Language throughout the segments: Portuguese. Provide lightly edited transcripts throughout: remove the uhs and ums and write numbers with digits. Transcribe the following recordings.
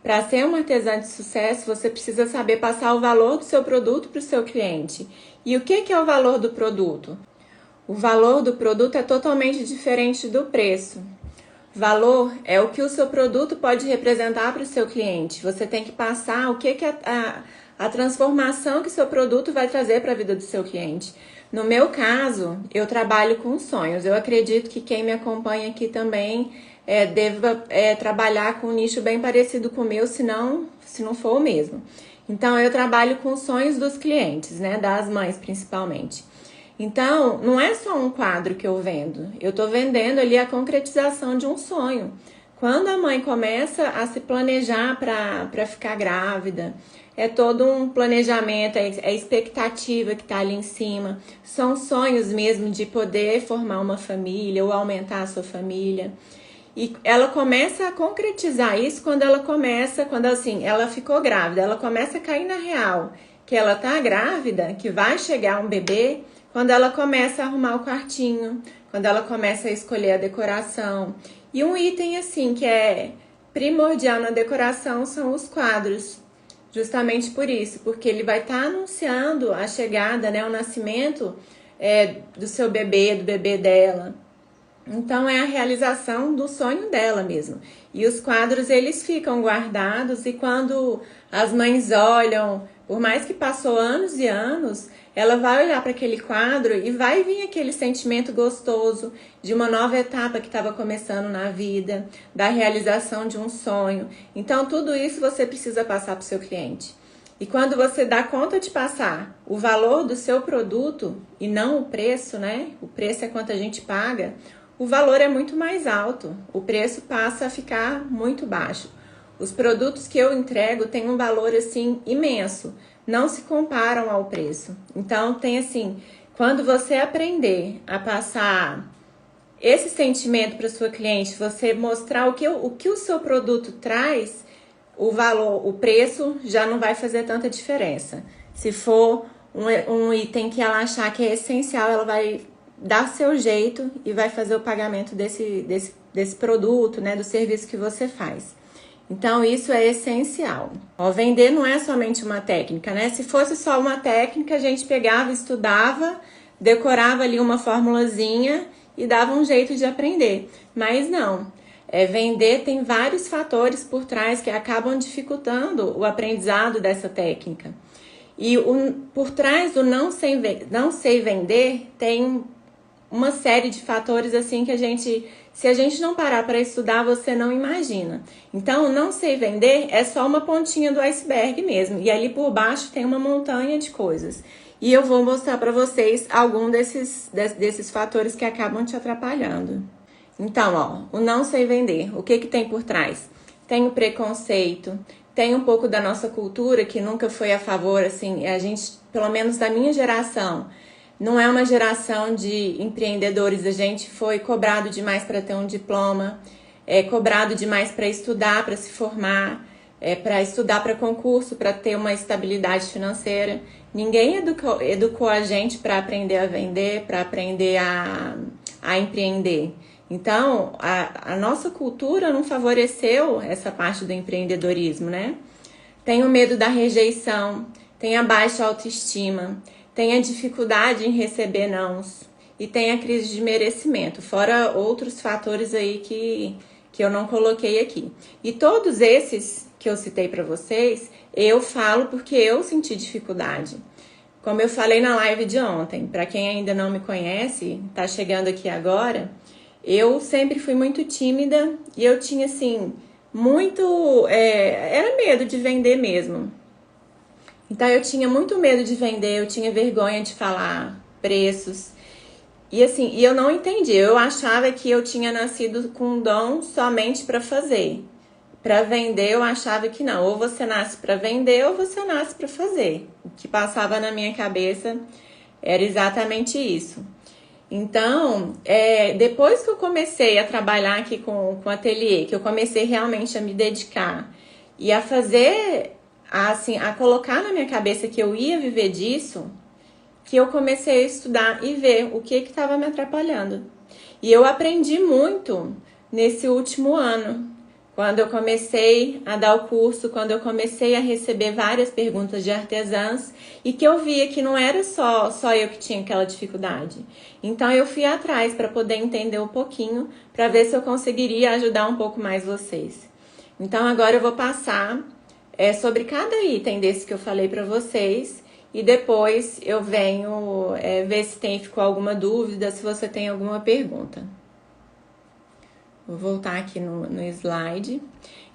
Para ser um artesã de sucesso, você precisa saber passar o valor do seu produto para o seu cliente. E o que é o valor do produto? O valor do produto é totalmente diferente do preço. Valor é o que o seu produto pode representar para o seu cliente. Você tem que passar o que é a transformação que o seu produto vai trazer para a vida do seu cliente. No meu caso, eu trabalho com sonhos. Eu acredito que quem me acompanha aqui também deva trabalhar com um nicho bem parecido com o meu, se não for o mesmo. Então, eu trabalho com os sonhos dos clientes, né? Das mães, principalmente. Então, não é só um quadro que eu vendo. Eu estou vendendo ali a concretização de um sonho. Quando a mãe começa a se planejar para ficar grávida, é todo um planejamento, é expectativa que está ali em cima. São sonhos mesmo de poder formar uma família ou aumentar a sua família. E ela começa a concretizar isso quando assim, ela ficou grávida, ela começa a cair na real, que ela tá grávida, que vai chegar um bebê, quando ela começa a arrumar o quartinho, quando ela começa a escolher a decoração. E um item assim que é primordial na decoração são os quadros. Justamente por isso, porque ele vai estar anunciando a chegada, né, o nascimento do seu bebê, do bebê dela. Então, é a realização do sonho dela mesmo. E os quadros, eles ficam guardados e quando as mães olham, por mais que passou anos e anos, ela vai olhar para aquele quadro e vai vir aquele sentimento gostoso de uma nova etapa que estava começando na vida, da realização de um sonho. Então, tudo isso você precisa passar para o seu cliente. E quando você dá conta de passar o valor do seu produto e não o preço, né? O preço é quanto a gente paga. O valor é muito mais alto, o preço passa a ficar muito baixo. Os produtos que eu entrego têm um valor assim imenso, não se comparam ao preço. Então tem assim, quando você aprender a passar esse sentimento para sua cliente, você mostrar o que o seu produto traz, o valor, o preço já não vai fazer tanta diferença. Se for um item que ela achar que é essencial, ela vai dar seu jeito e vai fazer o pagamento desse produto, né, do serviço que você faz. Então, isso é essencial. Ó, vender não é somente uma técnica, né? Se fosse só uma técnica, a gente pegava, estudava, decorava ali uma formulazinha e dava um jeito de aprender. Mas não. Vender tem vários fatores por trás que acabam dificultando o aprendizado dessa técnica. E por trás do não sei vender, tem uma série de fatores assim que se a gente não parar para estudar, você não imagina. Então, não sei vender é só uma pontinha do iceberg mesmo. E ali por baixo tem uma montanha de coisas. E eu vou mostrar para vocês algum desses fatores que acabam te atrapalhando. Então, ó, o não sei vender, o que tem por trás? Tem o preconceito, tem um pouco da nossa cultura que nunca foi a favor, assim, a gente, pelo menos da minha geração, não é uma geração de empreendedores, a gente foi cobrado demais para ter um diploma, cobrado demais para estudar, para se formar, para estudar para concurso, para ter uma estabilidade financeira. Ninguém educou a gente para aprender a vender, para aprender a empreender. Então, a nossa cultura não favoreceu essa parte do empreendedorismo, né? Tem o medo da rejeição, tem a baixa autoestima, tem a dificuldade em receber nãos e tem a crise de merecimento, fora outros fatores aí que eu não coloquei aqui. E todos esses que eu citei para vocês, eu falo porque eu senti dificuldade. Como eu falei na live de ontem, para quem ainda não me conhece, tá chegando aqui agora, eu sempre fui muito tímida e eu tinha assim, era medo de vender mesmo. Então, eu tinha muito medo de vender, eu tinha vergonha de falar preços. E assim, eu não entendi. Eu achava que eu tinha nascido com um dom somente para fazer. Para vender, eu achava que não. Ou você nasce para vender, ou você nasce para fazer. O que passava na minha cabeça era exatamente isso. Então, depois que eu comecei a trabalhar aqui com o ateliê, que eu comecei realmente a me dedicar e a fazer... a colocar na minha cabeça que eu ia viver disso, que eu comecei a estudar e ver o que estava me atrapalhando. E eu aprendi muito nesse último ano, quando eu comecei a dar o curso, quando eu comecei a receber várias perguntas de artesãs e que eu via que não era só eu que tinha aquela dificuldade. Então eu fui atrás para poder entender um pouquinho, para ver se eu conseguiria ajudar um pouco mais vocês. Então agora eu vou passar sobre cada item desse que eu falei para vocês e depois eu venho ver se ficou alguma dúvida, se você tem alguma pergunta. Vou voltar aqui no slide.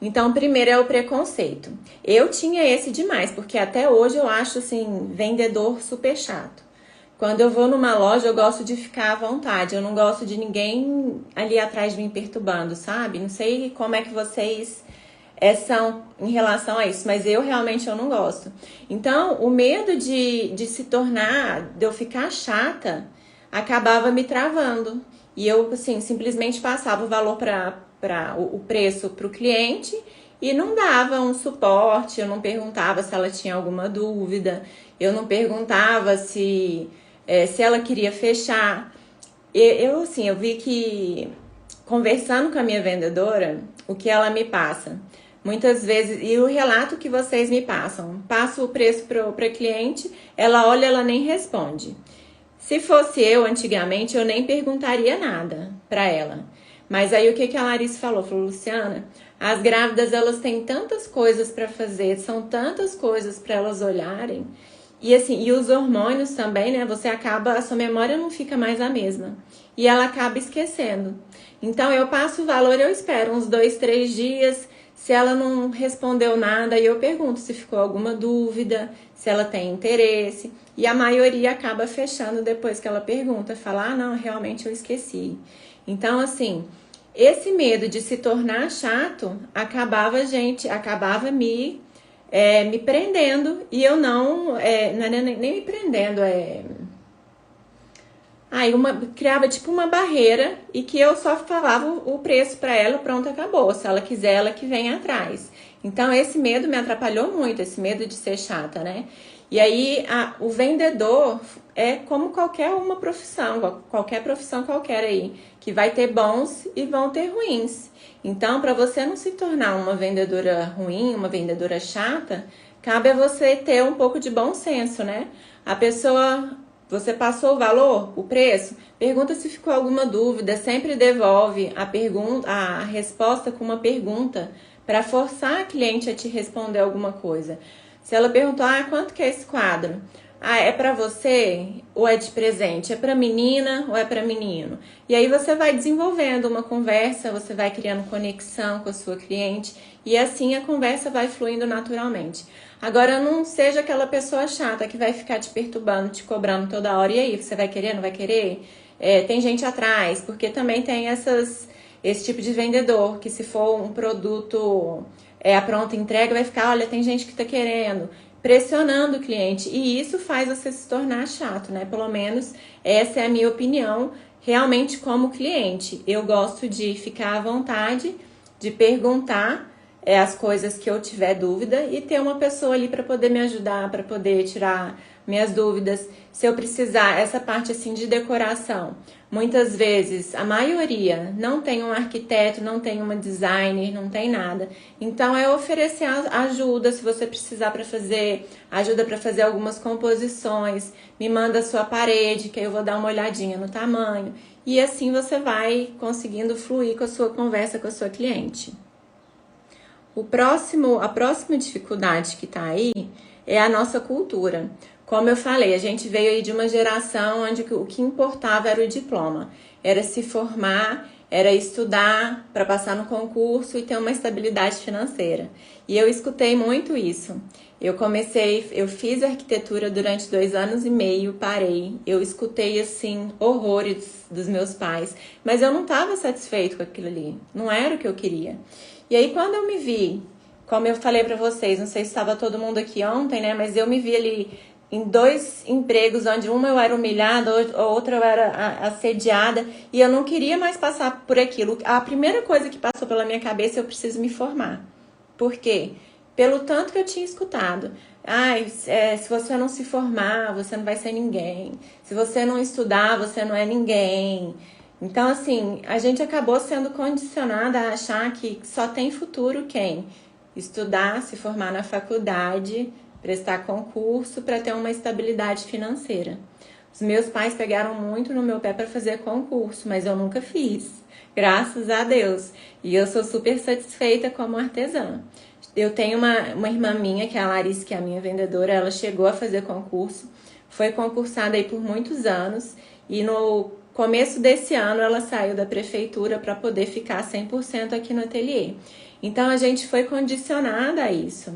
Então, primeiro é o preconceito. Eu tinha esse demais, porque até hoje eu acho, assim, vendedor super chato. Quando eu vou numa loja, eu gosto de ficar à vontade. Eu não gosto de ninguém ali atrás de mim perturbando, sabe? Não sei como é que vocês são em relação a isso, mas eu realmente não gosto. Então, o medo de se tornar, de eu ficar chata, acabava me travando. E eu, assim, simplesmente passava o valor o preço para o cliente e não dava um suporte, eu não perguntava se ela tinha alguma dúvida, eu não perguntava se ela queria fechar. Eu vi que, conversando com a minha vendedora, o que ela me passa, muitas vezes, e o relato que vocês me passam, passo o preço para cliente, ela olha, ela nem responde. Se fosse eu, antigamente, eu nem perguntaria nada para ela. Mas aí o que a Larissa falou? Falou, Luciana, as grávidas, elas têm tantas coisas para fazer, são tantas coisas para elas olharem. E assim, e os hormônios também, né? A sua memória não fica mais a mesma. E ela acaba esquecendo. Então, eu passo o valor, eu espero uns 2, 3 dias. Se ela não respondeu nada, eu pergunto se ficou alguma dúvida, se ela tem interesse. E a maioria acaba fechando depois que ela pergunta, fala, não, realmente eu esqueci. Então, assim, esse medo de se tornar chato acabava me prendendo e eu não é nem me prendendo, criava tipo uma barreira e que eu só falava o preço para ela, pronto, acabou. Se ela quiser, ela que vem atrás. Então, esse medo me atrapalhou muito, esse medo de ser chata, né? E aí, o vendedor é como qualquer profissão qualquer aí, que vai ter bons e vão ter ruins. Então, para você não se tornar uma vendedora ruim, uma vendedora chata, cabe a você ter um pouco de bom senso, né? A pessoa, você passou o valor, o preço, pergunta se ficou alguma dúvida, sempre devolve a resposta com uma pergunta para forçar a cliente a te responder alguma coisa. Se ela perguntar, quanto que é esse quadro? É para você ou é de presente? É para menina ou é para menino? E aí você vai desenvolvendo uma conversa, você vai criando conexão com a sua cliente e assim a conversa vai fluindo naturalmente. Agora, não seja aquela pessoa chata que vai ficar te perturbando, te cobrando toda hora. E aí, você vai querer, não vai querer? Tem gente atrás, porque também tem esse tipo de vendedor, que se for um produto a pronta entrega, vai ficar, olha, tem gente que tá querendo, pressionando o cliente. E isso faz você se tornar chato, né? Pelo menos essa é a minha opinião, realmente como cliente. Eu gosto de ficar à vontade, de perguntar as coisas que eu tiver dúvida e ter uma pessoa ali para poder me ajudar, para poder tirar minhas dúvidas. Se eu precisar, essa parte assim de decoração, muitas vezes a maioria não tem um arquiteto, não tem uma designer, não tem nada. Então é oferecer ajuda se você precisar para fazer, ajuda para fazer algumas composições, me manda a sua parede que aí eu vou dar uma olhadinha no tamanho e assim você vai conseguindo fluir com a sua conversa com a sua cliente. A próxima dificuldade que está aí é a nossa cultura. Como eu falei, a gente veio aí de uma geração onde o que importava era o diploma. Era se formar, era estudar para passar no concurso e ter uma estabilidade financeira. E eu escutei muito isso. Eu fiz arquitetura durante 2 anos e meio, parei. Eu escutei, assim, horrores dos meus pais. Mas eu não estava satisfeito com aquilo ali. Não era o que eu queria. E aí, quando eu me vi, como eu falei pra vocês, não sei se estava todo mundo aqui ontem, né? Mas eu me vi ali em 2 empregos, onde uma eu era humilhada, a outra eu era assediada, e eu não queria mais passar por aquilo. A primeira coisa que passou pela minha cabeça, eu preciso me formar. Por quê? Pelo tanto que eu tinha escutado. Se você não se formar, você não vai ser ninguém. Se você não estudar, você não é ninguém. Então, assim, a gente acabou sendo condicionada a achar que só tem futuro quem estudar, se formar na faculdade, prestar concurso para ter uma estabilidade financeira. Os meus pais pegaram muito no meu pé para fazer concurso, mas eu nunca fiz, graças a Deus. E eu sou super satisfeita como artesã. Eu tenho uma irmã minha, que é a Larissa, que é a minha vendedora, ela chegou a fazer concurso, foi concursada aí por muitos anos e no começo desse ano ela saiu da prefeitura para poder ficar 100% aqui no ateliê. Então a gente foi condicionada a isso.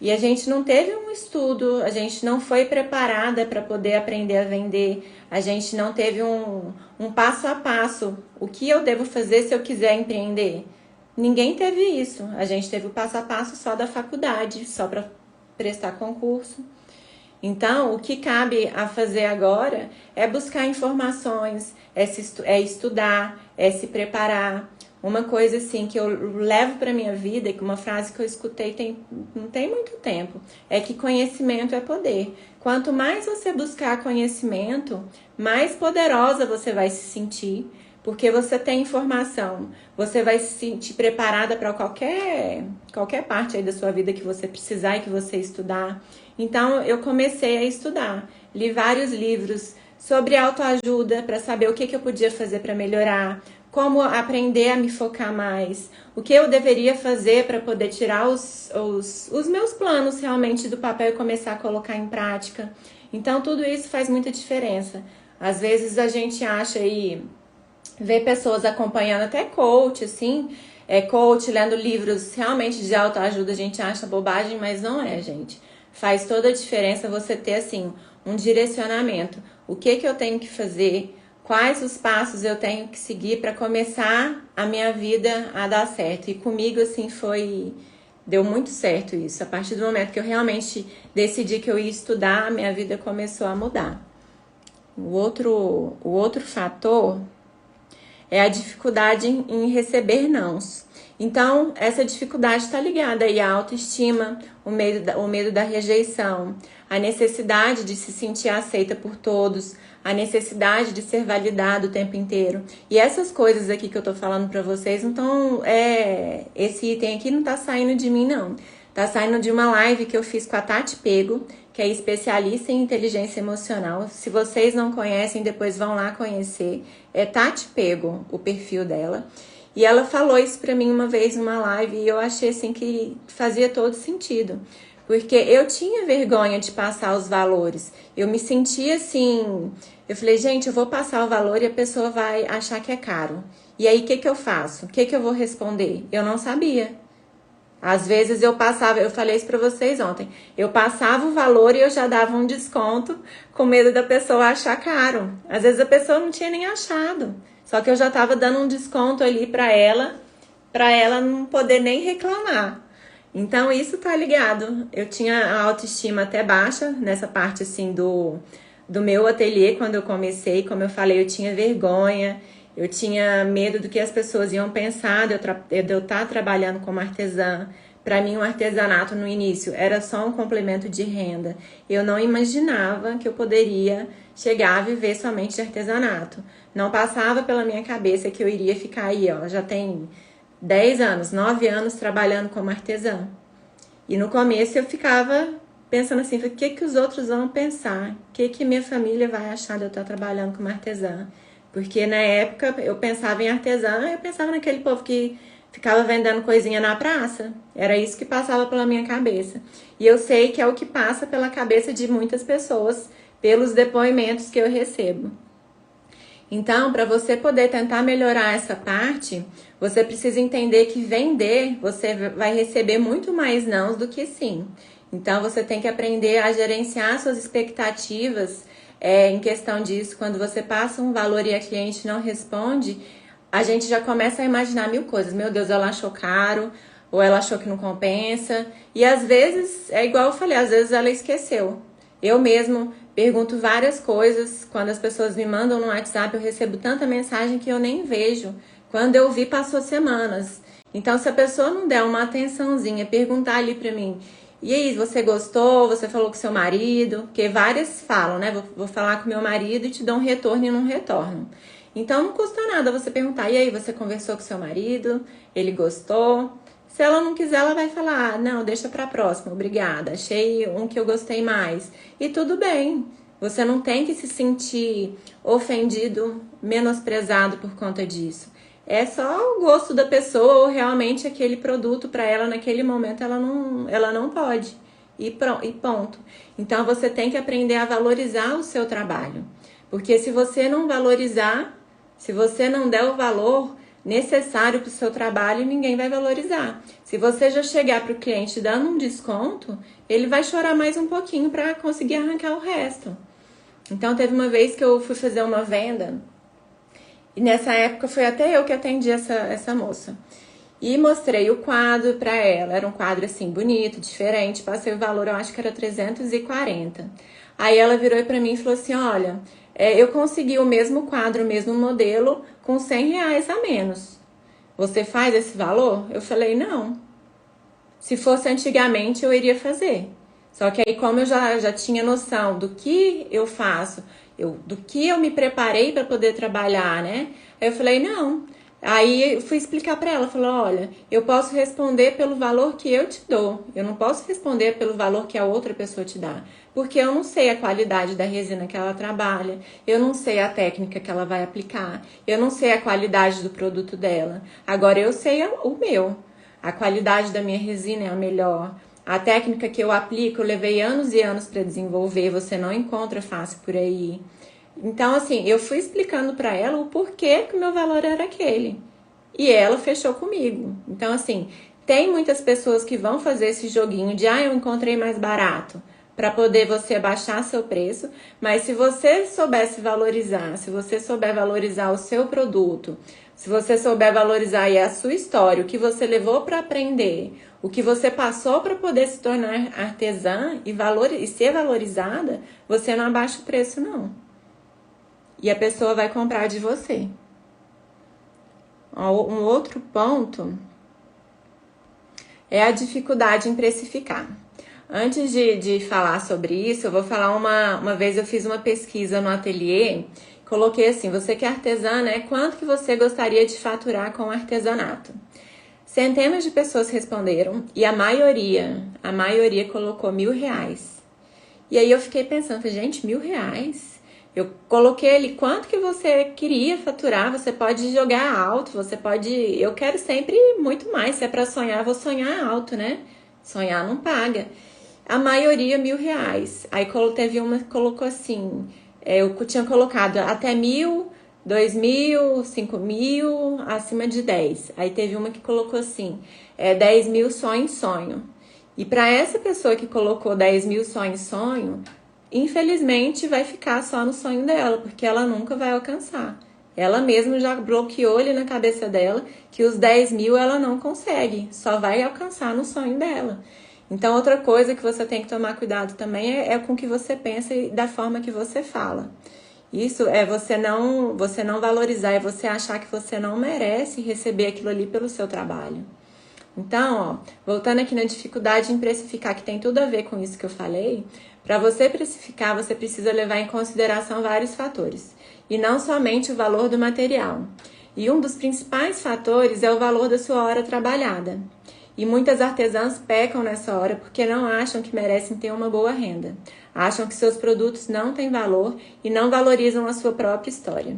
E a gente não teve um estudo, a gente não foi preparada para poder aprender a vender, a gente não teve um passo a passo. O que eu devo fazer se eu quiser empreender? Ninguém teve isso. A gente teve o passo a passo só da faculdade, só para prestar concurso. Então, o que cabe a fazer agora é buscar informações, é estudar, é se preparar. Uma coisa assim que eu levo para minha vida, que uma frase que eu escutei não tem muito tempo, é que conhecimento é poder. Quanto mais você buscar conhecimento, mais poderosa você vai se sentir, porque você tem informação, você vai se sentir preparada para qualquer parte aí da sua vida que você precisar e que você estudar. Então, eu comecei a estudar, li vários livros sobre autoajuda para saber o que eu podia fazer para melhorar, como aprender a me focar mais, o que eu deveria fazer para poder tirar os meus planos realmente do papel e começar a colocar em prática. Então, tudo isso faz muita diferença. Às vezes a gente acha aí, vê pessoas acompanhando até coach, assim, coach lendo livros realmente de autoajuda, a gente acha bobagem, mas não é, gente. Faz toda a diferença você ter, assim, um direcionamento. O que eu tenho que fazer? Quais os passos eu tenho que seguir para começar a minha vida a dar certo? E comigo, assim, deu muito certo isso. A partir do momento que eu realmente decidi que eu ia estudar, a minha vida começou a mudar. O outro fator é a dificuldade em receber nãos. Então, essa dificuldade está ligada aí à autoestima, o medo da rejeição, a necessidade de se sentir aceita por todos, a necessidade de ser validado o tempo inteiro. E essas coisas aqui que eu tô falando pra vocês, não estão... esse item aqui não tá saindo de mim, não. Tá saindo de uma live que eu fiz com a Tati Pego, que é especialista em inteligência emocional. Se vocês não conhecem, depois vão lá conhecer. É Tati Pego, o perfil dela. E ela falou isso pra mim uma vez numa live e eu achei assim que fazia todo sentido. Porque eu tinha vergonha de passar os valores. Eu me sentia assim... Eu falei, gente, eu vou passar o valor e a pessoa vai achar que é caro. E aí, o que eu faço? O que eu vou responder? Eu não sabia. Às vezes eu falei isso pra vocês ontem, eu passava o valor e eu já dava um desconto com medo da pessoa achar caro. Às vezes a pessoa não tinha nem achado, só que eu já tava dando um desconto ali pra ela não poder nem reclamar. Então isso tá ligado. Eu tinha a autoestima até baixa nessa parte assim do meu ateliê quando eu comecei, como eu falei, eu tinha vergonha. Eu tinha medo do que as pessoas iam pensar de eu estar trabalhando como artesã. Para mim, o artesanato no início era só um complemento de renda. Eu não imaginava que eu poderia chegar a viver somente de artesanato. Não passava pela minha cabeça que eu iria ficar aí, ó. Já tem 10 anos, 9 anos trabalhando como artesã. E no começo eu ficava pensando assim, o que os outros vão pensar? O que minha família vai achar de eu estar trabalhando como artesã? Porque na época eu pensava em artesã, eu pensava naquele povo que ficava vendendo coisinha na praça. Era isso que passava pela minha cabeça. E eu sei que é o que passa pela cabeça de muitas pessoas, pelos depoimentos que eu recebo. Então, para você poder tentar melhorar essa parte, você precisa entender que vender, você vai receber muito mais nãos do que sim. Então, você tem que aprender a gerenciar suas expectativas. Em questão disso, quando você passa um valor e a cliente não responde, a gente já começa a imaginar mil coisas. Meu Deus, ela achou caro, ou ela achou que não compensa. E às vezes, é igual eu falei, às vezes ela esqueceu. Eu mesmo pergunto várias coisas. Quando as pessoas me mandam no WhatsApp, eu recebo tanta mensagem que eu nem vejo. Quando eu vi, passou semanas. Então, se a pessoa não der uma atençãozinha, perguntar ali pra mim... E aí, você gostou? Você falou com seu marido? Porque várias falam, né? Vou falar com meu marido e te dou um retorno e não retorno. Então não custa nada você perguntar, e aí, você conversou com seu marido? Ele gostou? Se ela não quiser, ela vai falar, não, deixa pra próxima, obrigada, achei um que eu gostei mais. E tudo bem, você não tem que se sentir ofendido, menosprezado por conta disso. É só o gosto da pessoa ou realmente aquele produto para ela naquele momento ela não pode. E ponto. Então você tem que aprender a valorizar o seu trabalho. Porque se você não valorizar, se você não der o valor necessário para o seu trabalho, ninguém vai valorizar. Se você já chegar para o cliente dando um desconto, ele vai chorar mais um pouquinho para conseguir arrancar o resto. Então teve uma vez que eu fui fazer uma venda e nessa época foi até eu que atendi essa moça. E mostrei o quadro para ela. Era um quadro assim bonito, diferente. Passei o valor, eu acho que era 340. Aí ela virou para mim e falou assim: olha, eu consegui o mesmo quadro, o mesmo modelo, com R$100 a menos. Você faz esse valor? Eu falei, não. Se fosse antigamente, eu iria fazer. Só que aí, como eu já tinha noção do que eu faço, do que eu me preparei para poder trabalhar, né? Aí eu falei, não. Aí eu fui explicar para ela, falou, olha, eu posso responder pelo valor que eu te dou. Eu não posso responder pelo valor que a outra pessoa te dá. Porque eu não sei a qualidade da resina que ela trabalha, eu não sei a técnica que ela vai aplicar, eu não sei a qualidade do produto dela. Agora eu sei o meu. A qualidade da minha resina é a melhor. A técnica que eu aplico, eu levei anos e anos para desenvolver, você não encontra fácil por aí. Então, assim, eu fui explicando para ela o porquê que o meu valor era aquele. E ela fechou comigo. Então, assim, tem muitas pessoas que vão fazer esse joguinho de, eu encontrei mais barato, para poder você baixar seu preço. Mas se você soubesse valorizar, se você souber valorizar o seu produto, se você souber valorizar aí a sua história, o que você levou para aprender, o que você passou para poder se tornar artesã e ser valorizada, você não abaixa o preço, não. E a pessoa vai comprar de você. Um outro ponto é a dificuldade em precificar. Antes de falar sobre isso, eu vou falar uma vez eu fiz uma pesquisa no ateliê, coloquei assim, você que é artesã, né? Quanto que você gostaria de faturar com artesanato? Centenas de pessoas responderam e a maioria colocou R$1.000. E aí eu fiquei pensando, gente, R$1.000? Eu coloquei ali quanto que você queria faturar, você pode jogar alto, você pode... Eu quero sempre muito mais, se é pra sonhar, vou sonhar alto, né? Sonhar não paga. A maioria R$1.000. Aí teve uma que colocou assim, eu tinha colocado até 1.000, 2.000, 5.000, acima de 10. Aí teve uma que colocou assim, 10.000 só em sonho. E para essa pessoa que colocou 10.000 só em sonho, infelizmente vai ficar só no sonho dela, porque ela nunca vai alcançar. Ela mesma já bloqueou ali na cabeça dela que os 10.000 ela não consegue, só vai alcançar no sonho dela. Então, outra coisa que você tem que tomar cuidado também é com o que você pensa e da forma que você fala. Isso é você não valorizar, é você achar que você não merece receber aquilo ali pelo seu trabalho. Então, voltando aqui na dificuldade em precificar, que tem tudo a ver com isso que eu falei, para você precificar, você precisa levar em consideração vários fatores, e não somente o valor do material. E um dos principais fatores é o valor da sua hora trabalhada. E muitas artesãs pecam nessa hora porque não acham que merecem ter uma boa renda. Acham que seus produtos não têm valor e não valorizam a sua própria história.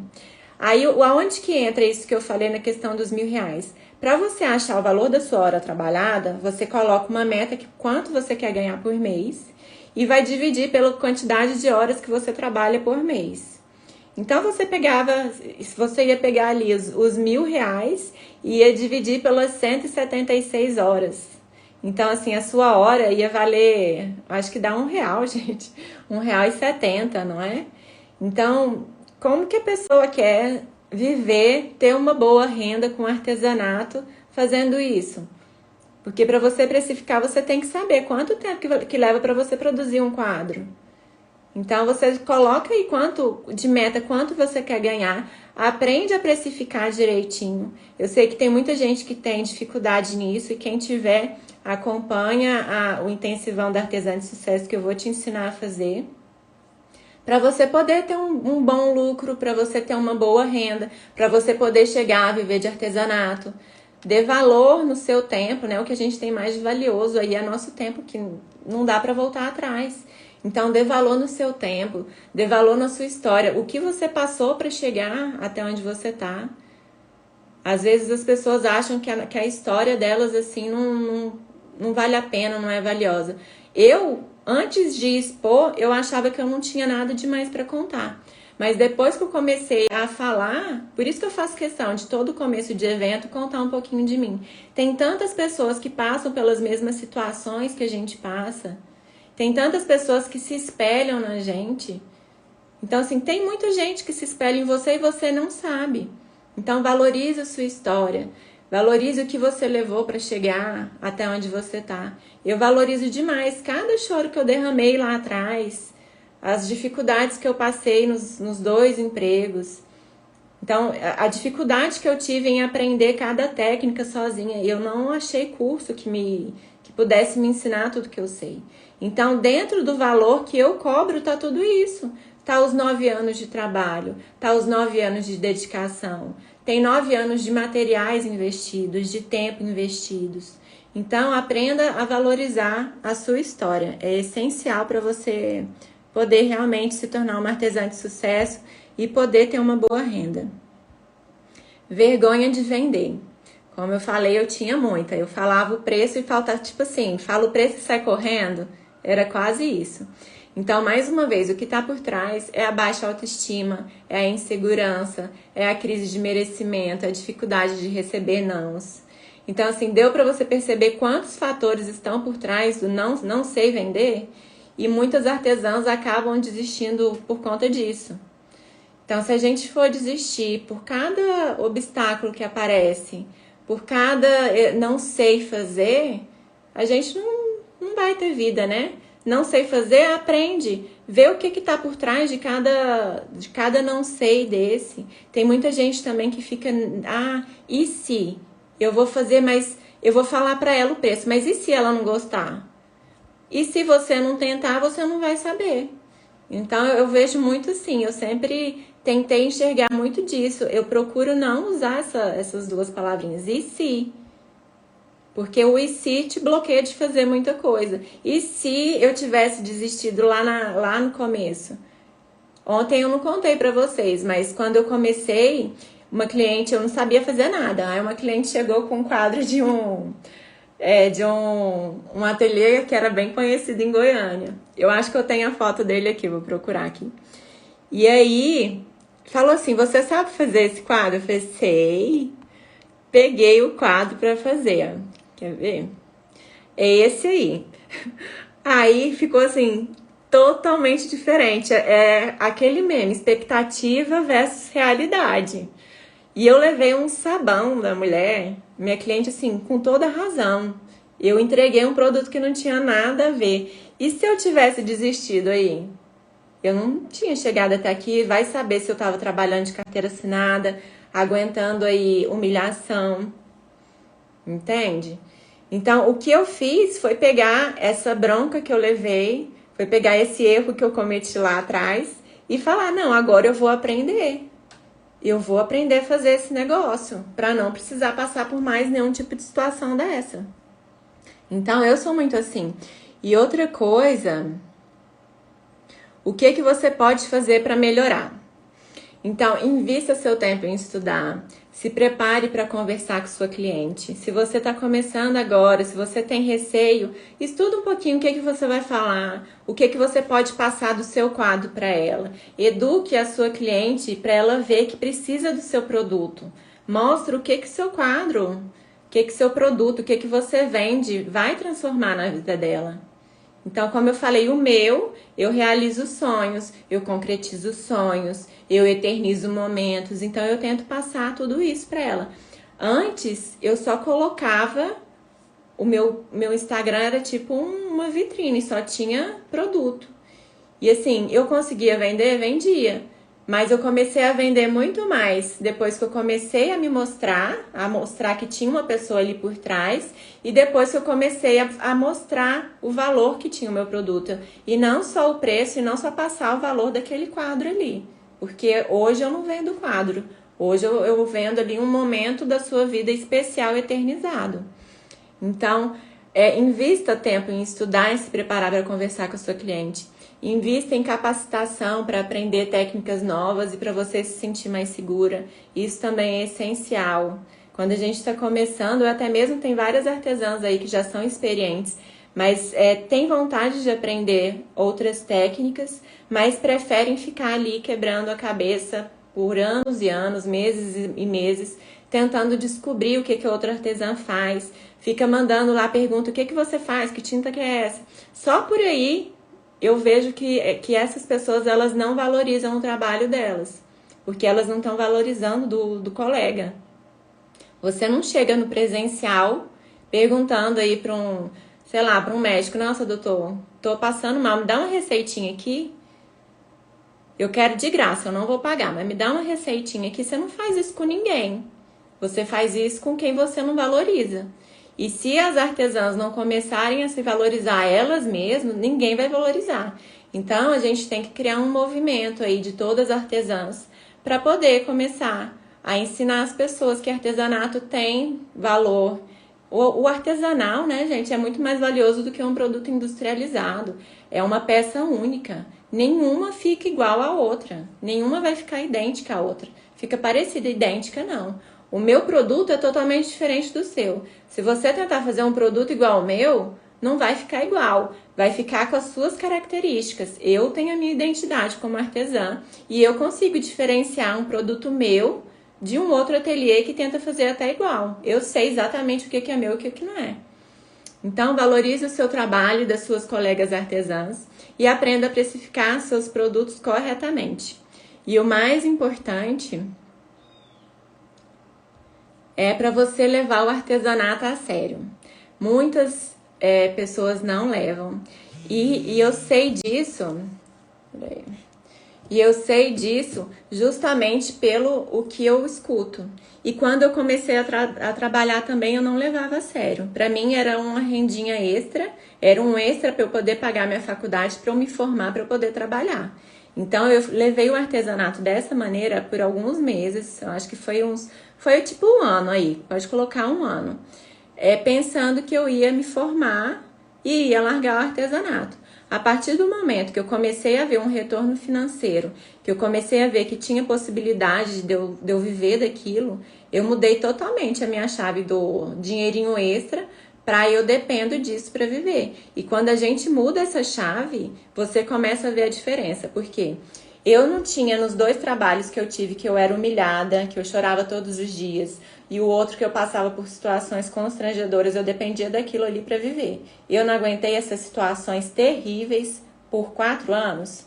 Aí, aonde que entra isso que eu falei na questão dos R$1.000? Para você achar o valor da sua hora trabalhada, você coloca uma meta que quanto você quer ganhar por mês e vai dividir pela quantidade de horas que você trabalha por mês. Então, você ia pegar ali os R$1.000 e ia dividir pelas 176 horas. Então, assim, a sua hora ia valer, acho que dá R$1, gente. R$1,70, não é? Então, como que a pessoa quer viver, ter uma boa renda com artesanato fazendo isso? Porque para você precificar, você tem que saber quanto tempo que leva para você produzir um quadro. Então, você coloca aí de meta, quanto você quer ganhar, aprende a precificar direitinho. Eu sei que tem muita gente que tem dificuldade nisso e quem tiver, acompanha o intensivão da Artesã de Sucesso que eu vou te ensinar a fazer. para você poder ter um bom lucro, para você ter uma boa renda, para você poder chegar a viver de artesanato. Dê valor no seu tempo, né? O que a gente tem mais de valioso aí é nosso tempo, que não dá para voltar atrás. Então, dê valor no seu tempo, dê valor na sua história. O que você passou para chegar até onde você tá. Às vezes as pessoas acham que a história delas, assim, não vale a pena, não é valiosa. Eu, antes de expor, eu achava que eu não tinha nada demais para contar. Mas depois que eu comecei a falar, por isso que eu faço questão de todo começo de evento contar um pouquinho de mim. Tem tantas pessoas que passam pelas mesmas situações que a gente passa. Tem tantas pessoas que se espelham na gente. Então, assim, tem muita gente que se espelha em você e você não sabe. Então, valorize a sua história. Valorize o que você levou para chegar até onde você tá. Eu valorizo demais cada choro que eu derramei lá atrás, as dificuldades que eu passei nos 2 empregos. Então, a dificuldade que eu tive em aprender cada técnica sozinha, eu não achei curso que pudesse me ensinar tudo que eu sei. Então, dentro do valor que eu cobro, tá tudo isso. Tá os 9 anos de trabalho, tá os 9 anos de dedicação, tem 9 anos de materiais investidos, de tempo investidos. Então, aprenda a valorizar a sua história. É essencial para você poder realmente se tornar uma artesã de sucesso e poder ter uma boa renda. Vergonha de vender. Como eu falei, eu tinha muita. Eu falava o preço e faltava, tipo assim, fala o preço e sai correndo. Era quase isso. Então, mais uma vez, o que está por trás é a baixa autoestima, é a insegurança, é a crise de merecimento, é a dificuldade de receber nãos. Então, assim, deu para você perceber quantos fatores estão por trás do não sei vender? E muitas artesãs acabam desistindo por conta disso. Então, se a gente for desistir por cada obstáculo que aparece, por cada não sei fazer, a gente não vai ter vida, né? Não sei fazer, aprende. Vê o que está por trás de cada não sei desse. Tem muita gente também que fica, e se? Eu vou fazer, mas eu vou falar para ela o preço, mas e se ela não gostar? E se você não tentar, você não vai saber. Então, eu vejo muito assim, eu sempre tentei enxergar muito disso. Eu procuro não usar essas 2 palavrinhas, e se? Porque o e se te bloqueia de fazer muita coisa. E se eu tivesse desistido lá no começo? Ontem eu não contei pra vocês, mas quando eu comecei, uma cliente, eu não sabia fazer nada. Aí uma cliente chegou com um quadro de um ateliê que era bem conhecido em Goiânia. Eu acho que eu tenho a foto dele aqui, vou procurar aqui. E aí, falou assim, você sabe fazer esse quadro? Eu falei, sei. Peguei o quadro pra fazer, quer ver? É esse aí. Aí ficou assim, totalmente diferente. É aquele meme, expectativa versus realidade. E eu levei um sabão da mulher, minha cliente, assim, com toda razão. Eu entreguei um produto que não tinha nada a ver. E se eu tivesse desistido aí? Eu não tinha chegado até aqui, vai saber se eu estava trabalhando de carteira assinada, aguentando aí humilhação. Entende? Então, o que eu fiz foi pegar essa bronca que eu levei, foi pegar esse erro que eu cometi lá atrás e falar, não, agora eu vou aprender. Eu vou aprender a fazer esse negócio para não precisar passar por mais nenhum tipo de situação dessa. Então, eu sou muito assim. E outra coisa, o que você pode fazer para melhorar? Então, invista seu tempo em estudar, se prepare para conversar com sua cliente. Se você está começando agora, se você tem receio, estuda um pouquinho o que você vai falar, o que você pode passar do seu quadro para ela. Eduque a sua cliente para ela ver que precisa do seu produto. Mostre o que seu quadro, o que seu produto, o que você vende vai transformar na vida dela. Então, como eu falei, o meu, eu realizo sonhos, eu concretizo sonhos, eu eternizo momentos. Então, eu tento passar tudo isso para ela. Antes, eu só colocava, o meu Instagram era tipo uma vitrine, só tinha produto. E assim, eu conseguia vender? Vendia. Mas eu comecei a vender muito mais depois que eu comecei a me mostrar, a mostrar que tinha uma pessoa ali por trás, e depois que eu comecei a mostrar o valor que tinha o meu produto. E não só o preço, e não só passar o valor daquele quadro ali. Porque hoje eu não vendo quadro. Hoje eu vendo ali um momento da sua vida especial, eternizado. Então, invista tempo em estudar e se preparar para conversar com a sua cliente. Invista em capacitação para aprender técnicas novas e para você se sentir mais segura. Isso também é essencial. Quando a gente está começando, ou até mesmo tem várias artesãs aí que já são experientes, mas tem vontade de aprender outras técnicas, mas preferem ficar ali quebrando a cabeça por anos e anos, meses e meses, tentando descobrir o que outra artesã faz. Fica mandando lá, pergunta o que você faz, que tinta que é essa. Só por aí eu vejo que essas pessoas, elas não valorizam o trabalho delas, porque elas não estão valorizando do colega. Você não chega no presencial perguntando aí para um médico, nossa, doutor, tô passando mal, me dá uma receitinha aqui. Eu quero de graça, eu não vou pagar, mas me dá uma receitinha aqui. Você não faz isso com ninguém. Você faz isso com quem você não valoriza. E se as artesãs não começarem a se valorizar elas mesmas, ninguém vai valorizar. Então, a gente tem que criar um movimento aí de todas as artesãs para poder começar a ensinar as pessoas que artesanato tem valor. O artesanal, né, gente, é muito mais valioso do que um produto industrializado. É uma peça única. Nenhuma fica igual à outra. Nenhuma vai ficar idêntica à outra. Fica parecida, idêntica, não. O meu produto é totalmente diferente do seu. Se você tentar fazer um produto igual ao meu, não vai ficar igual. Vai ficar com as suas características. Eu tenho a minha identidade como artesã e eu consigo diferenciar um produto meu de um outro ateliê que tenta fazer até igual. Eu sei exatamente o que é meu e o que não é. Então, valorize o seu trabalho e das suas colegas artesãs e aprenda a precificar seus produtos corretamente. E o mais importante é para você levar o artesanato a sério. Muitas pessoas não levam. E eu sei disso. E eu sei disso justamente pelo o que eu escuto. E quando eu comecei a trabalhar também, eu não levava a sério. Para mim era uma rendinha extra, era um extra para eu poder pagar minha faculdade, para eu me formar, para eu poder trabalhar. Então eu levei o artesanato dessa maneira por alguns meses, eu acho que foi tipo um ano aí, pode colocar um ano. Pensando que eu ia me formar e ia largar o artesanato. A partir do momento que eu comecei a ver um retorno financeiro, que eu comecei a ver que tinha possibilidade de eu viver daquilo, eu mudei totalmente a minha chave do dinheirinho extra para eu dependo disso para viver. E quando a gente muda essa chave, você começa a ver a diferença. Por quê? Eu não tinha nos 2 trabalhos que eu tive, que eu era humilhada, que eu chorava todos os dias, e o outro que eu passava por situações constrangedoras, eu dependia daquilo ali para viver. Eu não aguentei essas situações terríveis por 4 anos,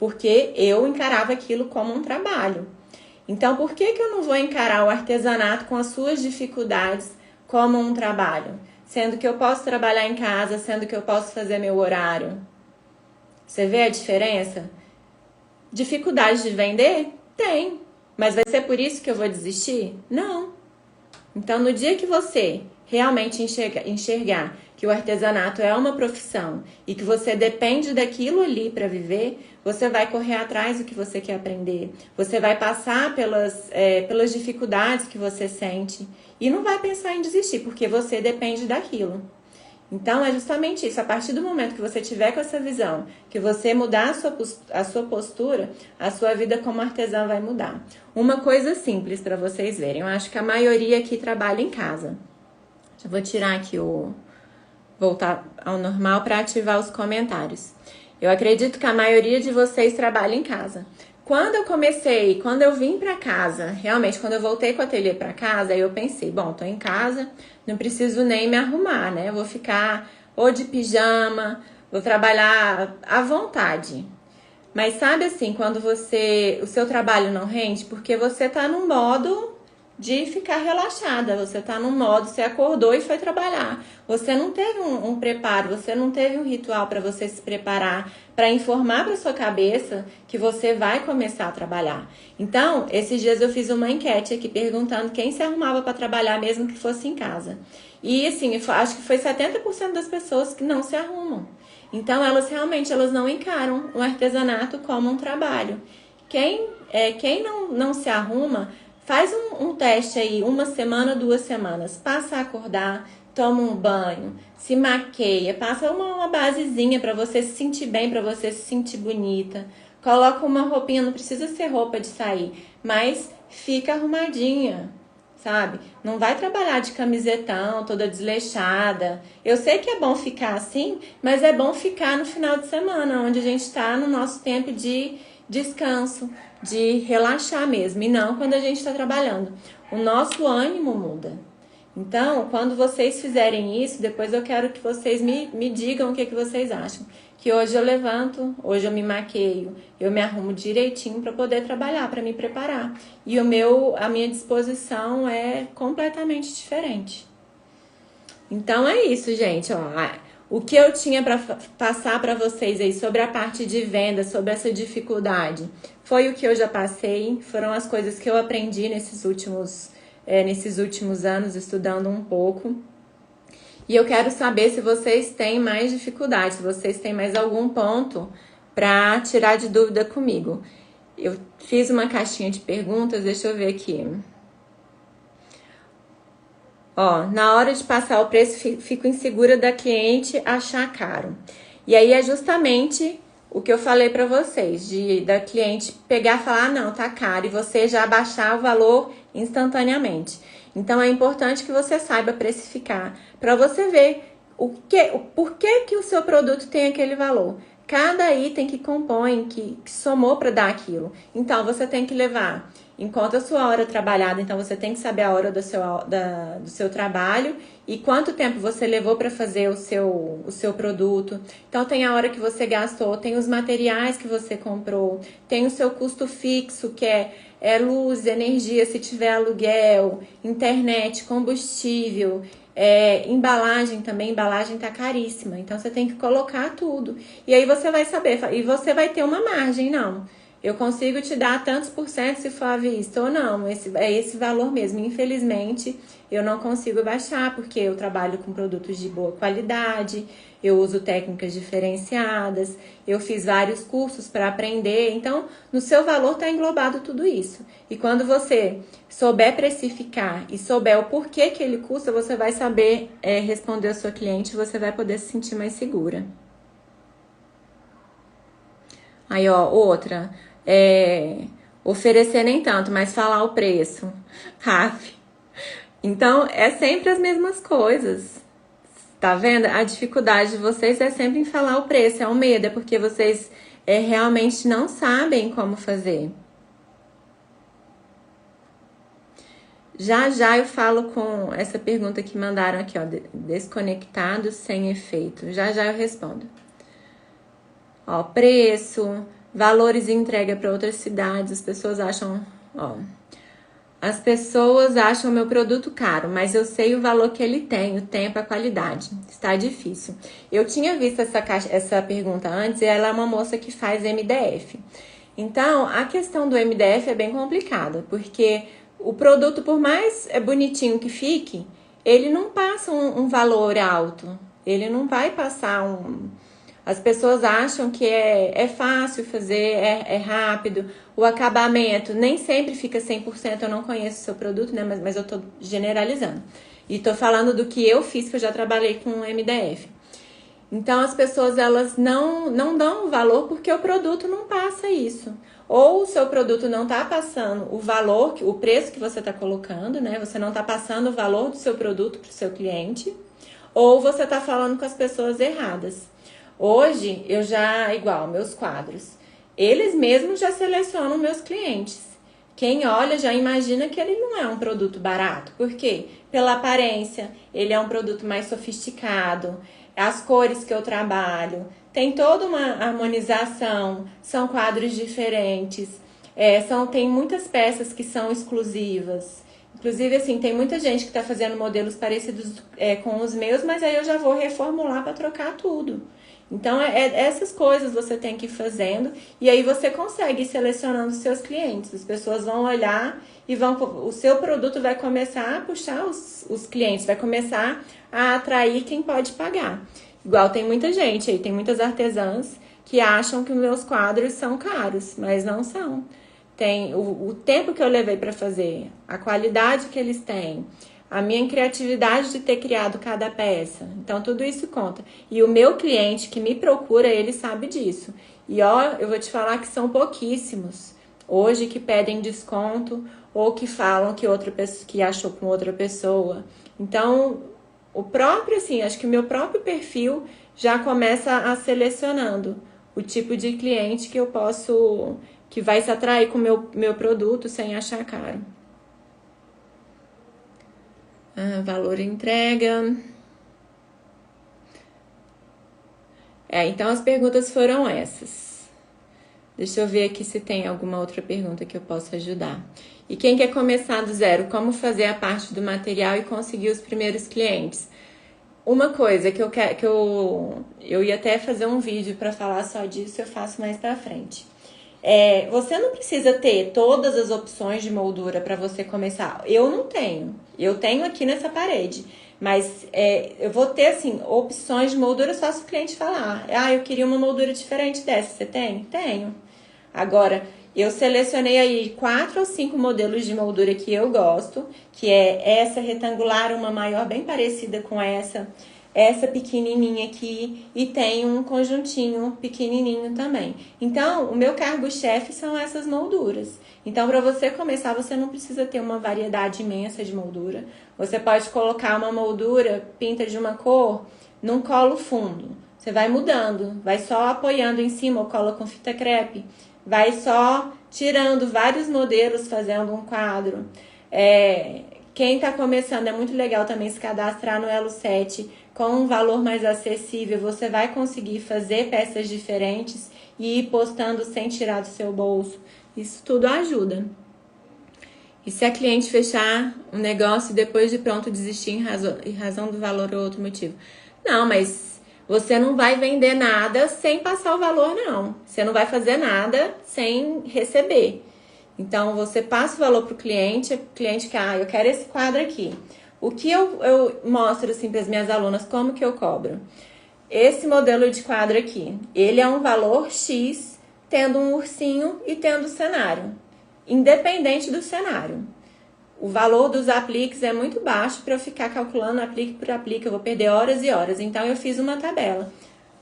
porque eu encarava aquilo como um trabalho. Então, por que eu não vou encarar o artesanato com as suas dificuldades como um trabalho? Sendo que eu posso trabalhar em casa, sendo que eu posso fazer meu horário. Você vê a diferença? Dificuldade de vender? Tem. Mas vai ser por isso que eu vou desistir? Não. Então, no dia que você realmente enxergar que o artesanato é uma profissão e que você depende daquilo ali para viver, você vai correr atrás do que você quer aprender. Você vai passar pelas dificuldades que você sente e não vai pensar em desistir, porque você depende daquilo. Então, é justamente isso. A partir do momento que você tiver com essa visão, que você mudar a sua postura, a sua vida como artesã vai mudar. Uma coisa simples para vocês verem. Eu acho que a maioria aqui trabalha em casa. Já vou tirar aqui voltar ao normal para ativar os comentários. Eu acredito que a maioria de vocês trabalha em casa. Quando eu vim para casa, realmente, quando eu voltei com o ateliê para casa, eu pensei, bom, tô em casa, não preciso nem me arrumar, né? Eu vou ficar ou de pijama, vou trabalhar à vontade. Mas sabe assim, quando o seu trabalho não rende, porque você tá num modo de ficar relaxada. Você tá num modo, você acordou e foi trabalhar. Você não teve um preparo, você não teve um ritual para você se preparar, para informar para sua cabeça que você vai começar a trabalhar. Então, esses dias eu fiz uma enquete aqui perguntando quem se arrumava para trabalhar mesmo que fosse em casa. E assim, acho que foi 70% das pessoas que não se arrumam. Então, elas não encaram o artesanato como um trabalho. Quem não se arruma, faz um teste aí, 1 semana, 2 semanas. Passa a acordar, toma um banho, se maqueia, passa uma basezinha para você se sentir bem, para você se sentir bonita. Coloca uma roupinha, não precisa ser roupa de sair, mas fica arrumadinha, sabe? Não vai trabalhar de camisetão, toda desleixada. Eu sei que é bom ficar assim, mas é bom ficar no final de semana, onde a gente está no nosso tempo de descanso, de relaxar mesmo, e não quando a gente está trabalhando. O nosso ânimo muda. Então, quando vocês fizerem isso, depois eu quero que vocês me digam o que vocês acham. Que hoje eu levanto, hoje eu me maqueio, eu me arrumo direitinho para poder trabalhar, para me preparar. E a minha disposição é completamente diferente. Então é isso, gente, ó. O que eu tinha para passar para vocês aí sobre a parte de venda, sobre essa dificuldade, foi o que eu já passei, foram as coisas que eu aprendi nesses últimos anos, estudando um pouco. E eu quero saber se vocês têm mais dificuldade, se vocês têm mais algum ponto para tirar de dúvida comigo. Eu fiz uma caixinha de perguntas, deixa eu ver aqui. Ó, na hora de passar o preço, fico insegura da cliente achar caro. E aí é justamente o que eu falei para vocês, da cliente pegar e falar, não, tá caro, e você já baixar o valor instantaneamente. Então é importante que você saiba precificar, para você ver por que o seu produto tem aquele valor. Cada item que compõe, que somou para dar aquilo. Então você tem que levar em conta a sua hora trabalhada, então você tem que saber a hora do seu trabalho e quanto tempo você levou para fazer o seu produto. Então tem a hora que você gastou, tem os materiais que você comprou, tem o seu custo fixo, que é luz, energia, se tiver aluguel, internet, combustível, embalagem também, embalagem tá caríssima, então você tem que colocar tudo. E aí você vai saber, e você vai ter uma margem, não. Eu consigo te dar tantos por cento se for à vista ou não, esse valor mesmo. Infelizmente, eu não consigo baixar, porque eu trabalho com produtos de boa qualidade, eu uso técnicas diferenciadas, eu fiz vários cursos para aprender, então no seu valor está englobado tudo isso. E quando você souber precificar e souber o porquê que ele custa, você vai saber responder ao seu cliente, você vai poder se sentir mais segura. Aí, ó, outra, oferecer nem tanto, mas falar o preço. Raf. Então, é sempre as mesmas coisas. Tá vendo? A dificuldade de vocês é sempre em falar o preço, é o medo, é porque vocês realmente não sabem como fazer. Já já eu falo com essa pergunta que mandaram aqui, ó, desconectado sem efeito. Já já eu respondo. Ó, preço, valores de entrega para outras cidades, as pessoas acham o meu produto caro, mas eu sei o valor que ele tem, o tempo, a qualidade. Está difícil. Eu tinha visto essa pergunta antes e ela é uma moça que faz MDF. Então, a questão do MDF é bem complicada, porque o produto, por mais bonitinho que fique, ele não passa um valor alto. Ele não vai passar As pessoas acham que é fácil fazer, é rápido. O acabamento nem sempre fica 100%. Eu não conheço o seu produto, né? Mas eu tô generalizando. E tô falando do que eu fiz, que eu já trabalhei com MDF. Então, as pessoas, elas não dão valor porque o produto não passa isso. Ou o seu produto não tá passando o valor, o preço que você tá colocando, né? Você não tá passando o valor do seu produto pro seu cliente. Ou você tá falando com as pessoas erradas. Hoje, igual, meus quadros, eles mesmos já selecionam meus clientes. Quem olha já imagina que ele não é um produto barato. Por quê? Pela aparência, ele é um produto mais sofisticado, as cores que eu trabalho, tem toda uma harmonização, são quadros diferentes, tem muitas peças que são exclusivas. Inclusive, assim, tem muita gente que está fazendo modelos parecidos com os meus, mas aí eu já vou reformular para trocar tudo. Então, essas coisas você tem que ir fazendo e aí você consegue ir selecionando os seus clientes. As pessoas vão olhar e o seu produto vai começar a puxar os clientes, vai começar a atrair quem pode pagar. Igual tem muita gente aí, tem muitas artesãs que acham que os meus quadros são caros, mas não são. Tem o tempo que eu levei para fazer, a qualidade que eles têm, a minha criatividade de ter criado cada peça. Então, tudo isso conta. E o meu cliente que me procura, ele sabe disso. E ó, eu vou te falar que são pouquíssimos hoje que pedem desconto ou que falam que outra pessoa, que achou com outra pessoa. Então, o próprio, assim, acho que o meu próprio perfil já começa a selecionando o tipo de cliente que eu posso, que vai se atrair com o meu produto sem achar caro. Valor entrega. Então as perguntas foram essas. Deixa eu ver aqui se tem alguma outra pergunta que eu possa ajudar. E quem quer começar do zero, como fazer a parte do material e conseguir os primeiros clientes? Uma coisa que eu ia até fazer um vídeo para falar só disso, eu faço mais pra frente. Você não precisa ter todas as opções de moldura para você começar. Eu não tenho. Eu tenho aqui nessa parede. Mas eu vou ter, assim, opções de moldura só se o cliente falar. Eu queria uma moldura diferente dessa. Você tem? Tenho. Agora, eu selecionei aí 4 ou 5 modelos de moldura que eu gosto, que é essa retangular, uma maior bem parecida com essa pequenininha aqui e tem um conjuntinho pequenininho também. Então, o meu cargo-chefe são essas molduras. Então, para você começar, você não precisa ter uma variedade imensa de moldura. Você pode colocar uma moldura, pinta de uma cor, num colo fundo. Você vai mudando, vai só apoiando em cima ou cola com fita crepe. Vai só tirando vários modelos, fazendo um quadro. Quem está começando, é muito legal também se cadastrar no Elo 7 com um valor mais acessível. Você vai conseguir fazer peças diferentes e ir postando sem tirar do seu bolso. Isso tudo ajuda. E se a cliente fechar um negócio e depois de pronto desistir em razão do valor ou outro motivo? Não, mas você não vai vender nada sem passar o valor, não. Você não vai fazer nada sem receber. Então, você passa o valor para o cliente quer, eu quero esse quadro aqui. O que eu mostro assim para as minhas alunas, como que eu cobro? Esse modelo de quadro aqui, ele é um valor X, tendo um ursinho e tendo cenário, independente do cenário. O valor dos apliques é muito baixo para eu ficar calculando aplique por aplique, eu vou perder horas e horas. Então, eu fiz uma tabela.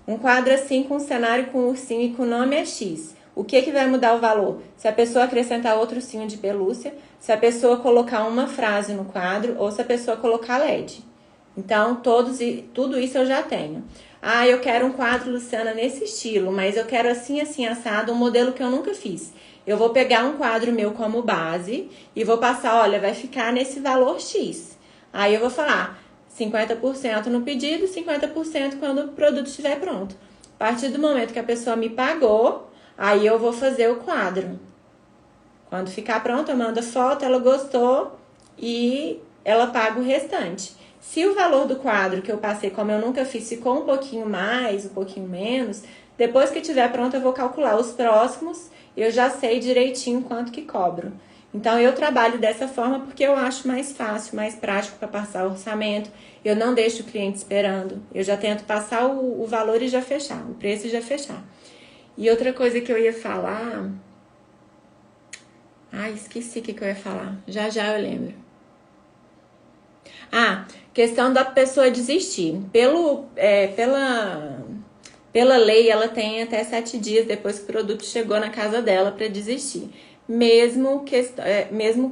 Um quadro assim com cenário, com ursinho e com nome é X. O que vai mudar o valor? Se a pessoa acrescentar outro ursinho de pelúcia, se a pessoa colocar uma frase no quadro ou se a pessoa colocar LED. Então, tudo isso eu já tenho. Eu quero um quadro, Luciana, nesse estilo, mas eu quero assim, assim, assado, um modelo que eu nunca fiz. Eu vou pegar um quadro meu como base e vou passar, olha, vai ficar nesse valor X. Aí eu vou falar 50% no pedido, 50% quando o produto estiver pronto. A partir do momento que a pessoa me pagou, aí eu vou fazer o quadro. Quando ficar pronto, eu mando a foto, ela gostou e ela paga o restante. Se o valor do quadro que eu passei, como eu nunca fiz, ficou um pouquinho mais, um pouquinho menos, depois que estiver pronto eu vou calcular os próximos, eu já sei direitinho quanto que cobro. Então, eu trabalho dessa forma porque eu acho mais fácil, mais prático para passar o orçamento. Eu não deixo o cliente esperando. Eu já tento passar o valor e já fechar, o preço e já fechar. E outra coisa que eu ia falar... esqueci o que eu ia falar. Já eu lembro. Questão da pessoa desistir. Pela lei, ela tem até 7 dias depois que o produto chegou na casa dela para desistir. Mesmo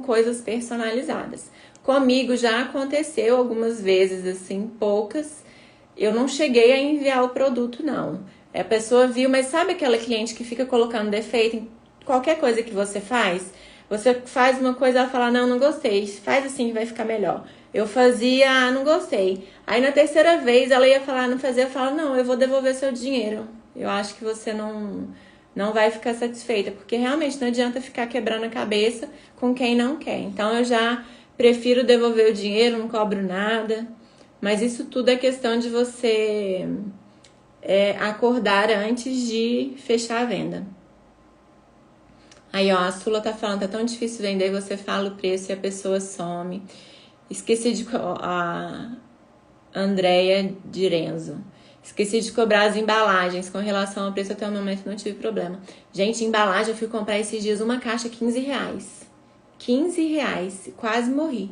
coisas personalizadas. Comigo já aconteceu algumas vezes, assim, poucas. Eu não cheguei a enviar o produto, não. A pessoa viu, mas sabe aquela cliente que fica colocando defeito em qualquer coisa que você faz? Você faz uma coisa, ela fala, não gostei, faz assim que vai ficar melhor. Eu fazia, não gostei. Aí na terceira vez ela ia falar, não fazia, eu falo, não, eu vou devolver seu dinheiro. Eu acho que você não vai ficar satisfeita, porque realmente não adianta ficar quebrando a cabeça com quem não quer. Então eu já prefiro devolver o dinheiro, não cobro nada. Mas isso tudo é questão de você acordar antes de fechar a venda. Aí, ó, a Sula tá falando, tá tão difícil vender, você fala o preço e a pessoa some. Esqueci de... A Andréia Direnzo. Esqueci de cobrar as embalagens. Com relação ao preço, até o momento não tive problema. Gente, embalagem, eu fui comprar esses dias uma caixa, R$15. R$15. Quase morri.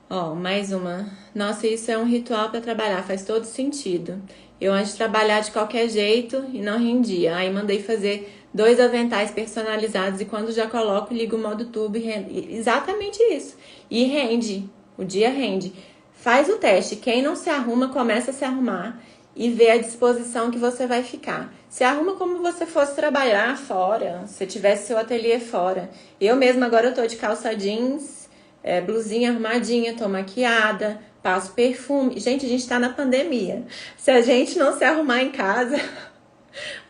Ó, mais uma. Nossa, isso é um ritual para trabalhar, faz todo sentido. Eu antes de trabalhar de qualquer jeito e não rendia. Aí mandei fazer 2 aventais personalizados e quando já coloco, ligo o modo turbo e rende. Exatamente isso. E rende. O dia rende. Faz o teste. Quem não se arruma, começa a se arrumar e vê a disposição que você vai ficar. Se arruma como você fosse trabalhar fora, se tivesse seu ateliê fora. Eu mesma agora eu tô de calça jeans, blusinha arrumadinha, tô maquiada, passo perfume. Gente, a gente tá na pandemia. Se a gente não se arrumar em casa,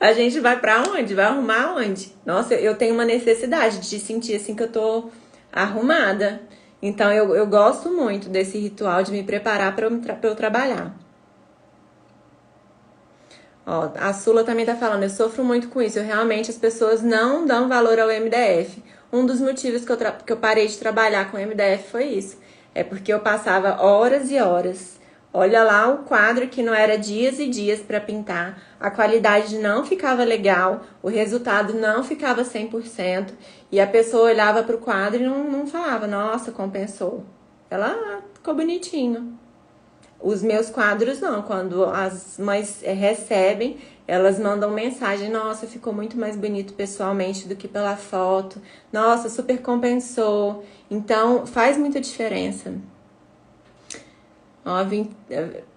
a gente vai pra onde? Vai arrumar onde? Nossa, eu tenho uma necessidade de sentir assim que eu tô arrumada. Então, eu gosto muito desse ritual de me preparar para eu trabalhar. Ó, a Sula também tá falando, eu sofro muito com isso. Realmente, as pessoas não dão valor ao MDF. Um dos motivos que eu parei de trabalhar com MDF foi isso. É porque eu passava horas e horas. Olha lá o quadro que não era dias e dias para pintar. A qualidade não ficava legal, o resultado não ficava 100%. E a pessoa olhava para o quadro e não falava, nossa, compensou. Ela ficou bonitinho. Os meus quadros não, quando as mães recebem, elas mandam mensagem, nossa, ficou muito mais bonito pessoalmente do que pela foto. Nossa, super compensou. Então, faz muita diferença. Ó,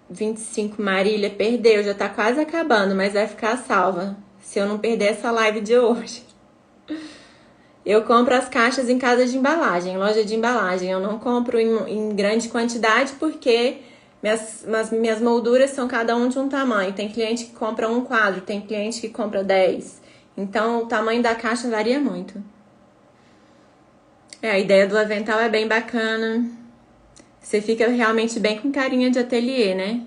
25, Marília, perdeu, já tá quase acabando, mas vai ficar salva, se eu não perder essa live de hoje. Eu compro as caixas em casa de embalagem, loja de embalagem. Eu não compro em grande quantidade porque minhas molduras são cada um de um tamanho. Tem cliente que compra um quadro, tem cliente que compra 10. Então, o tamanho da caixa varia muito. A ideia do avental é bem bacana. Você fica realmente bem com carinha de ateliê, né?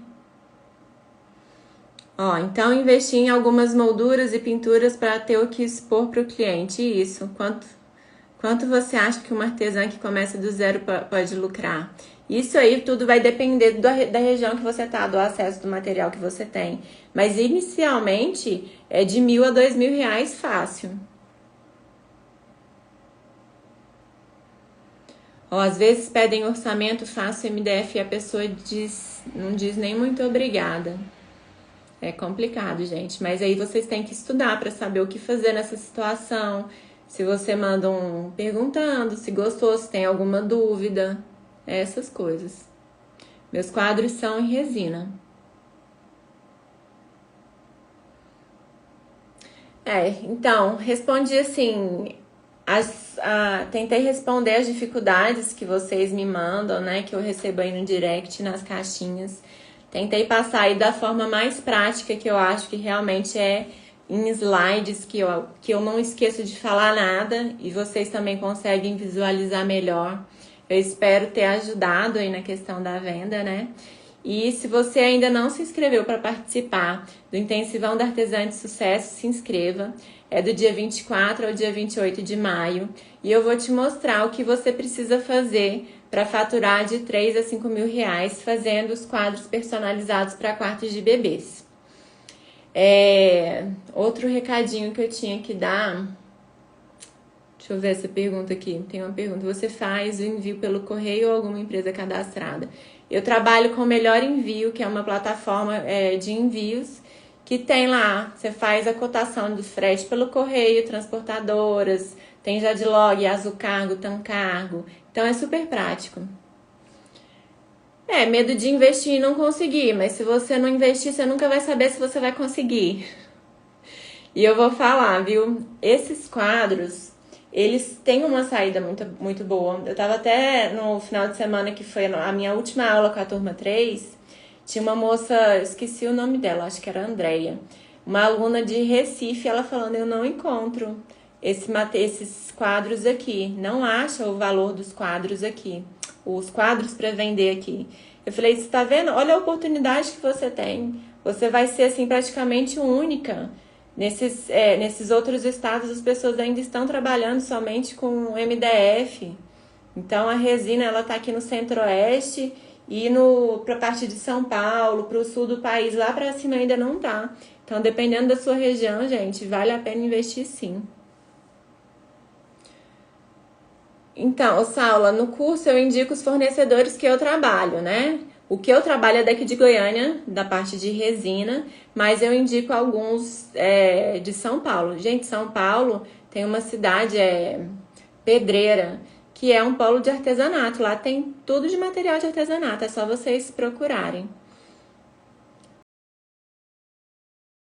Ó, então investir em algumas molduras e pinturas para ter o que expor para o cliente. Isso. Quanto você acha que uma artesã que começa do zero pode lucrar? Isso aí tudo vai depender da região que você tá, do acesso do material que você tem. Mas inicialmente é de R$1.000 a R$2.000 fácil. Ó, às vezes pedem orçamento, faço MDF e a pessoa não diz nem muito obrigada. É complicado, gente. Mas aí vocês têm que estudar para saber o que fazer nessa situação. Se você manda perguntando se gostou, se tem alguma dúvida. Essas coisas. Meus quadros são em resina. Então, respondi assim... tentei responder as dificuldades que vocês me mandam, né? Que eu recebo aí no direct, nas caixinhas. Tentei passar aí da forma mais prática, que eu acho que realmente é em slides, que eu não esqueço de falar nada e vocês também conseguem visualizar melhor. Eu espero ter ajudado aí na questão da venda, né? E se você ainda não se inscreveu para participar do Intensivão da Artesã de Sucesso, se inscreva. É do dia 24 ao dia 28 de maio. E eu vou te mostrar o que você precisa fazer para faturar de 3 a 5 mil reais fazendo os quadros personalizados para quartos de bebês. Outro recadinho que eu tinha que dar... Deixa eu ver essa pergunta aqui. Tem uma pergunta. Você faz o envio pelo correio ou alguma empresa cadastrada? Eu trabalho com o Melhor Envio, que é uma plataforma de envios que tem lá. Você faz a cotação do frete pelo correio, transportadoras, tem Jadlog, Azucargo, Tancargo. Então é super prático. Medo de investir e não conseguir, mas se você não investir, você nunca vai saber se você vai conseguir. E eu vou falar, viu? Esses quadros... Eles têm uma saída muito, muito boa. Eu tava até no final de semana, que foi a minha última aula com a turma 3, tinha uma moça, esqueci o nome dela, acho que era Andréia, uma aluna de Recife, ela falando, eu não encontro esses quadros aqui, não acha o valor dos quadros aqui, os quadros para vender aqui. Eu falei, você tá vendo? Olha a oportunidade que você tem. Você vai ser, assim, praticamente única. Nesses outros estados, as pessoas ainda estão trabalhando somente com MDF. Então, a resina, ela tá aqui no centro-oeste e pra parte de São Paulo, pro sul do país, lá pra cima ainda não tá. Então, dependendo da sua região, gente, vale a pena investir sim. Então, Saula, no curso eu indico os fornecedores que eu trabalho, né? O que eu trabalho é daqui de Goiânia, da parte de resina, mas eu indico alguns de São Paulo. Gente, São Paulo tem uma cidade, Pedreira, que é um polo de artesanato. Lá tem tudo de material de artesanato, é só vocês procurarem.